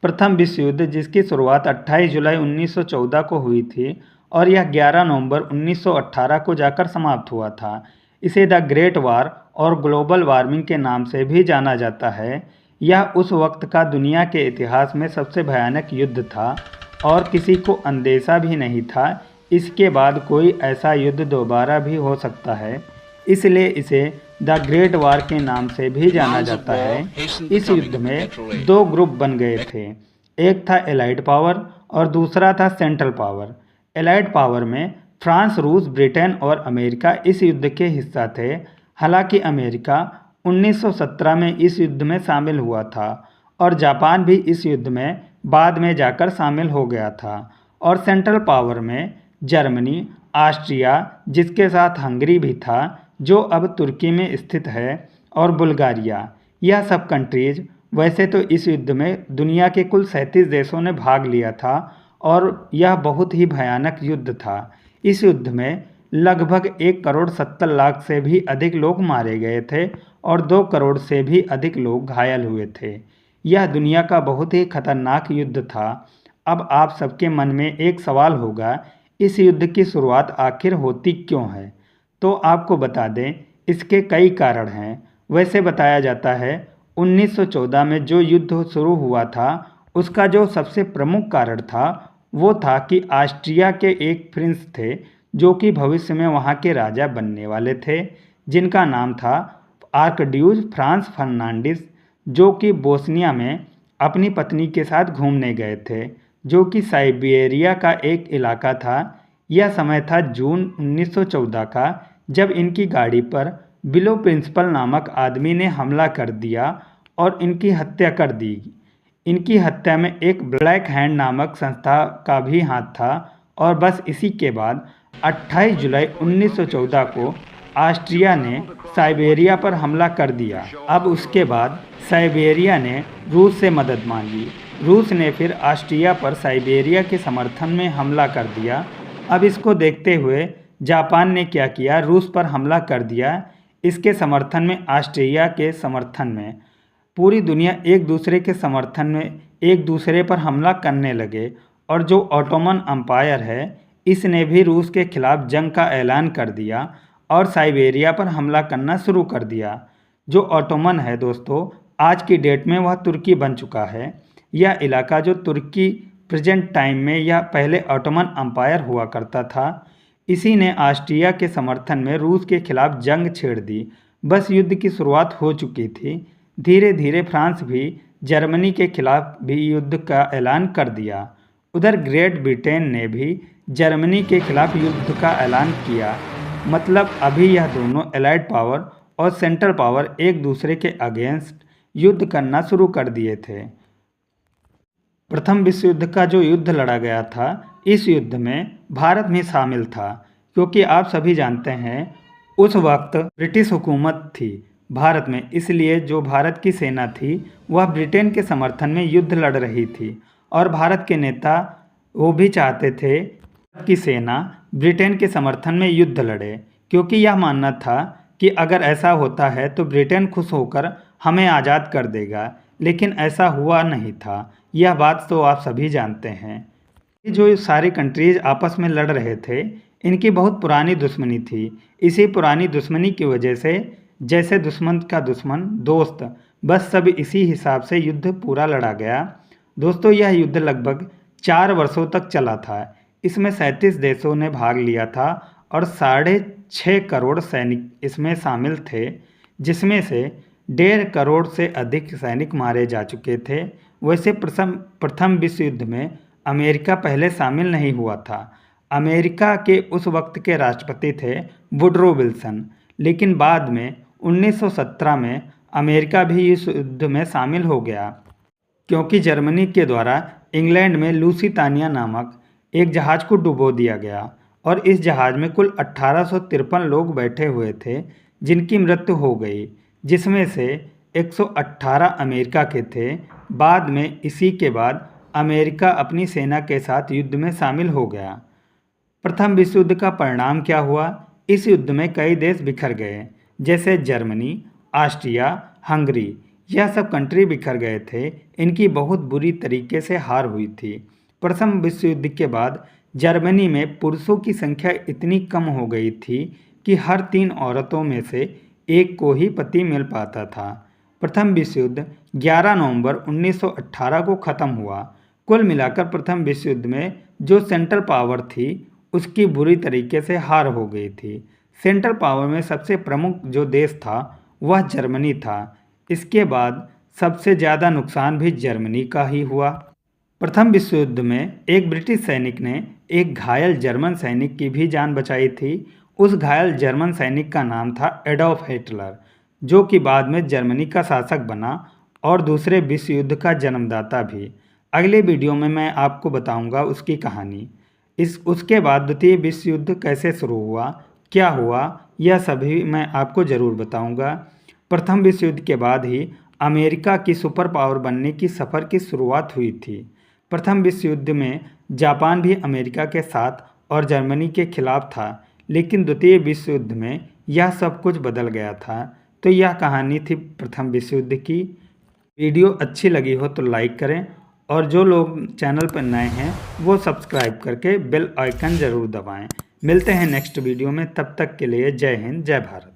प्रथम विश्व युद्ध, जिसकी शुरुआत 28 जुलाई 1914 को हुई थी और यह 11 नवंबर 1918 को जाकर समाप्त हुआ था। इसे द ग्रेट वार और ग्लोबल वार्मिंग के नाम से भी जाना जाता है। यह उस वक्त का दुनिया के इतिहास में सबसे भयानक युद्ध था और किसी को अंदेशा भी नहीं था इसके बाद कोई ऐसा युद्ध दोबारा भी हो सकता है, इसलिए इसे द ग्रेट वार के नाम से भी जाना जाता है। इस युद्ध में दो ग्रुप बन गए थे, एक था एलाइड पावर और दूसरा था सेंट्रल पावर। एलाइड पावर में फ्रांस, रूस, ब्रिटेन और अमेरिका इस युद्ध के हिस्सा थे। हालांकि अमेरिका 1917 में इस युद्ध में शामिल हुआ था और जापान भी इस युद्ध में बाद में जाकर शामिल हो गया था। और सेंट्रल पावर में जर्मनी, ऑस्ट्रिया, जिसके साथ हंगरी भी था जो अब तुर्की में स्थित है, और बुल्गारिया। यह सब कंट्रीज वैसे तो इस युद्ध में दुनिया के कुल 37 देशों ने भाग लिया था और यह बहुत ही भयानक युद्ध था। इस युद्ध में लगभग 1 करोड़ 70 लाख से भी अधिक लोग मारे गए थे और 2 करोड़ से भी अधिक लोग घायल हुए थे। यह दुनिया का बहुत ही खतरनाक युद्ध था। अब आप सबके मन में एक सवाल होगा, इस युद्ध की शुरुआत आखिर होती क्यों है? तो आपको बता दें, इसके कई कारण हैं। वैसे बताया जाता है 1914 में जो युद्ध शुरू हुआ था उसका जो सबसे प्रमुख कारण था वो था कि ऑस्ट्रिया के एक प्रिंस थे जो कि भविष्य में वहाँ के राजा बनने वाले थे, जिनका नाम था आर्कड्यूस फ्रांस फर्नांडिस, जो कि बोस्निया में अपनी पत्नी के साथ घूमने गए थे, जो कि साइबेरिया का एक इलाका था। यह समय था जून 1914 का, जब इनकी गाड़ी पर बिलो प्रिंसिपल नामक आदमी ने हमला कर दिया और इनकी हत्या कर दी। इनकी हत्या में एक ब्लैक हैंड नामक संस्था का भी हाथ था। और बस इसी के बाद 28 जुलाई 1914 को ऑस्ट्रिया ने साइबेरिया पर हमला कर दिया। अब उसके बाद साइबेरिया ने रूस से मदद मांगी। रूस ने फिर ऑस्ट्रिया पर साइबेरिया के समर्थन में हमला कर दिया। अब इसको देखते हुए जापान ने क्या किया, रूस पर हमला कर दिया। इसके समर्थन में, ऑस्ट्रिया के समर्थन में पूरी दुनिया एक दूसरे के समर्थन में एक दूसरे पर हमला करने लगे। और जो ऑटोमन अम्पायर है इसने भी रूस के खिलाफ जंग का ऐलान कर दिया और साइबेरिया पर हमला करना शुरू कर दिया। जो ऑटोमन है दोस्तों, आज की डेट में वह तुर्की बन चुका है। यह इलाका जो तुर्की प्रेजेंट टाइम में, यह पहले ऑटोमन अम्पायर हुआ करता था। इसी ने ऑस्ट्रिया के समर्थन में रूस के खिलाफ जंग छेड़ दी। बस युद्ध की शुरुआत हो चुकी थी। धीरे धीरे फ्रांस भी जर्मनी के खिलाफ भी युद्ध का ऐलान कर दिया। उधर ग्रेट ब्रिटेन ने भी जर्मनी के खिलाफ युद्ध का ऐलान किया। मतलब अभी यह दोनों एलाइड पावर और सेंट्रल पावर एक दूसरे के अगेंस्ट युद्ध करना शुरू कर दिए थे। प्रथम विश्व युद्ध का जो युद्ध लड़ा गया था, इस युद्ध में भारत भी शामिल था, क्योंकि आप सभी जानते हैं उस वक्त ब्रिटिश हुकूमत थी भारत में। इसलिए जो भारत की सेना थी वह ब्रिटेन के समर्थन में युद्ध लड़ रही थी और भारत के नेता वो भी चाहते थे कि सेना ब्रिटेन के समर्थन में युद्ध लड़े, क्योंकि यह मानना था कि अगर ऐसा होता है तो ब्रिटेन खुश होकर हमें आज़ाद कर देगा। लेकिन ऐसा हुआ नहीं था। यह बात तो आप सभी जानते हैं। जो सारी कंट्रीज आपस में लड़ रहे थे, इनकी बहुत पुरानी दुश्मनी थी। इसी पुरानी दुश्मनी की वजह से जैसे दुश्मन का दुश्मन दोस्त, बस सब इसी हिसाब से युद्ध पूरा लड़ा गया। दोस्तों, यह युद्ध लगभग 4 वर्षों तक चला था। इसमें 37 देशों ने भाग लिया था और 6.5 करोड़ सैनिक इसमें शामिल थे, जिसमें से 1.5 करोड़ से अधिक सैनिक मारे जा चुके थे। वैसे प्रथम विश्व युद्ध में अमेरिका पहले शामिल नहीं हुआ था। अमेरिका के उस वक्त के राष्ट्रपति थे वुडरो विल्सन, लेकिन बाद में 1917 में अमेरिका भी इस युद्ध में शामिल हो गया, क्योंकि जर्मनी के द्वारा इंग्लैंड में लुसितानिया नामक एक जहाज को डुबो दिया गया और इस जहाज में कुल 1853 लोग बैठे हुए थे जिनकी मृत्यु हो गई, जिसमें से 118 अमेरिका के थे। बाद में इसी के बाद अमेरिका अपनी सेना के साथ युद्ध में शामिल हो गया। प्रथम विश्व युद्ध का परिणाम क्या हुआ? इस युद्ध में कई देश बिखर गए, जैसे जर्मनी, ऑस्ट्रिया, हंगरी, यह सब कंट्री बिखर गए थे। इनकी बहुत बुरी तरीके से हार हुई थी। प्रथम विश्व युद्ध के बाद जर्मनी में पुरुषों की संख्या इतनी कम हो गई थी कि हर 3 औरतों में से एक को ही पति मिल पाता था। प्रथम विश्व युद्ध 11 नवंबर 1918 को ख़त्म हुआ। कुल मिलाकर प्रथम विश्व युद्ध में जो सेंट्रल पावर थी उसकी बुरी तरीके से हार हो गई थी। सेंट्रल पावर में सबसे प्रमुख जो देश था वह जर्मनी था। इसके बाद सबसे ज़्यादा नुकसान भी जर्मनी का ही हुआ। प्रथम विश्व युद्ध में एक ब्रिटिश सैनिक ने एक घायल जर्मन सैनिक की भी जान बचाई थी। उस घायल जर्मन सैनिक का नाम था एडोल्फ हिटलर, जो कि बाद में जर्मनी का शासक बना और दूसरे विश्व युद्ध का जन्मदाता भी। अगले वीडियो में मैं आपको बताऊंगा उसकी कहानी। उसके बाद द्वितीय विश्व युद्ध कैसे शुरू हुआ, क्या हुआ, यह सभी मैं आपको ज़रूर बताऊंगा। प्रथम विश्व युद्ध के बाद ही अमेरिका की सुपर पावर बनने की सफ़र की शुरुआत हुई थी। प्रथम विश्व युद्ध में जापान भी अमेरिका के साथ और जर्मनी के खिलाफ था, लेकिन द्वितीय विश्व युद्ध में यह सब कुछ बदल गया था। तो यह कहानी थी प्रथम विश्व युद्ध की। वीडियो अच्छी लगी हो तो लाइक करें और जो लोग चैनल पर नए हैं वो सब्सक्राइब करके बेल आइकन ज़रूर दबाएं। मिलते हैं नेक्स्ट वीडियो में, तब तक के लिए जय हिंद, जय भारत।